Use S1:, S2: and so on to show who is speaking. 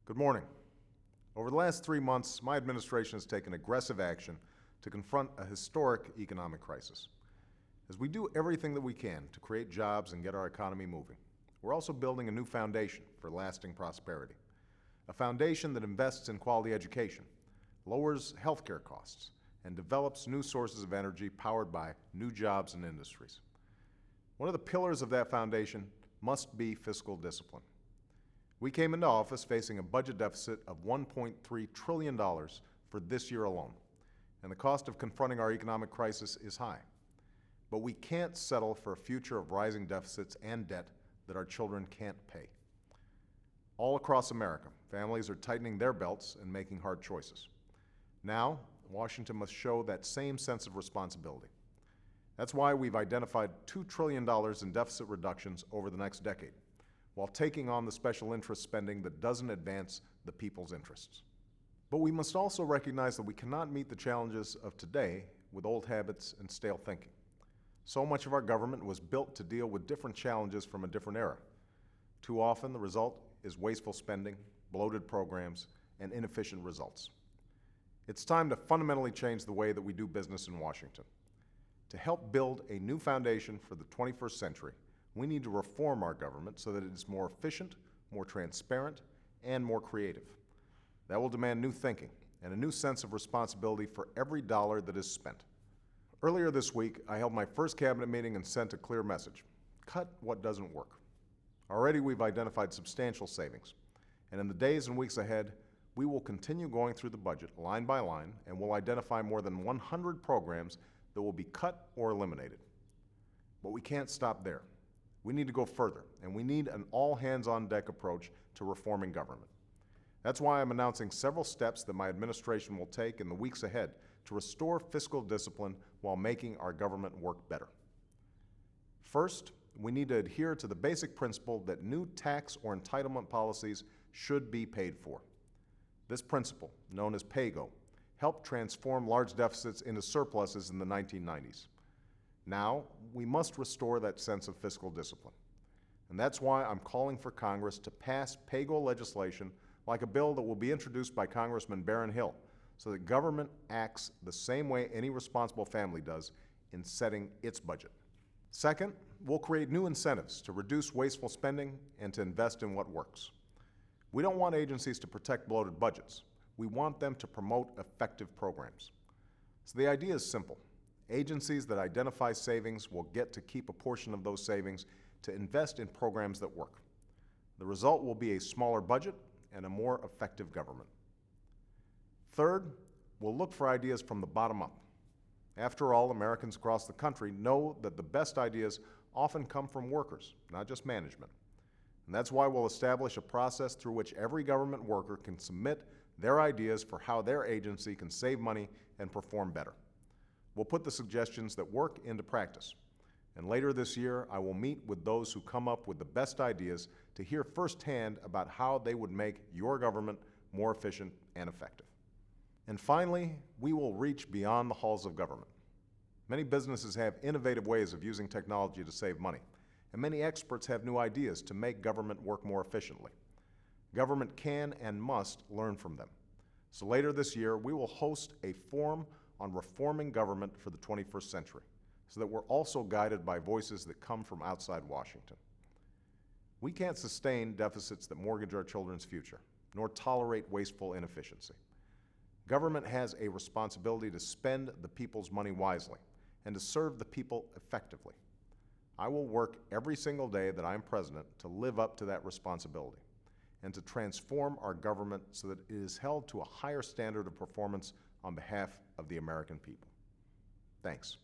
S1: Good morning. Over the last 3 months, my administration has taken aggressive action to confront a historic economic crisis. As we do everything that we can to create jobs and get our economy moving, we're also building a new foundation for lasting prosperity. A foundation that invests in quality education, lowers healthcare costs, and develops new sources of energy powered by new jobs and industries. One of the pillars of that foundation must be fiscal discipline. We came into office facing a budget deficit of $1.3 trillion for this year alone, and the cost of confronting our economic crisis is high. But we can't settle for a future of rising deficits and debt that our children can't pay. All across America, families are tightening their belts and making hard choices. Now, Washington must show that same sense of responsibility. That's why we've identified $2 trillion in deficit reductions over the next decade, while taking on the special interest spending that doesn't advance the people's interests. But we must also recognize that we cannot meet the challenges of today with old habits and stale thinking. So much of our government was built to deal with different challenges from a different era. Too often, the result is wasteful spending, bloated programs, and inefficient results. It's time to fundamentally change the way that we do business in Washington. To help build a new foundation for the 21st century, we need to reform our government so that it is more efficient, more transparent, and more creative. That will demand new thinking and a new sense of responsibility for every dollar that is spent. Earlier this week, I held my first cabinet meeting and sent a clear message: cut what doesn't work. Already we've identified substantial savings, and in the days and weeks ahead, we will continue going through the budget line by line and will identify more than 100 programs that will be cut or eliminated. But we can't stop there. We need to go further, and we need an all-hands-on-deck approach to reforming government. That's why I'm announcing several steps that my administration will take in the weeks ahead to restore fiscal discipline while making our government work better. First, we need to adhere to the basic principle that new tax or entitlement policies should be paid for. This principle, known as PAYGO, helped transform large deficits into surpluses in the 1990s. Now, we must restore that sense of fiscal discipline. And that's why I'm calling for Congress to pass PAYGO legislation like a bill that will be introduced by Congressman Barron Hill, so that government acts the same way any responsible family does in setting its budget. Second, we'll create new incentives to reduce wasteful spending and to invest in what works. We don't want agencies to protect bloated budgets. We want them to promote effective programs. So the idea is simple. Agencies that identify savings will get to keep a portion of those savings to invest in programs that work. The result will be a smaller budget and a more effective government. Third, we'll look for ideas from the bottom up. After all, Americans across the country know that the best ideas often come from workers, not just management. And that's why we'll establish a process through which every government worker can submit their ideas for how their agency can save money and perform better. We'll put the suggestions that work into practice. And later this year, I will meet with those who come up with the best ideas to hear firsthand about how they would make your government more efficient and effective. And finally, we will reach beyond the halls of government. Many businesses have innovative ways of using technology to save money, and many experts have new ideas to make government work more efficiently. Government can and must learn from them. So later this year, we will host a forum on reforming government for the 21st century, so that we're also guided by voices that come from outside Washington. We can't sustain deficits that mortgage our children's future, nor tolerate wasteful inefficiency. Government has a responsibility to spend the people's money wisely and to serve the people effectively. I will work every single day that I'm president to live up to that responsibility and to transform our government so that it is held to a higher standard of performance on behalf of the American people. Thanks.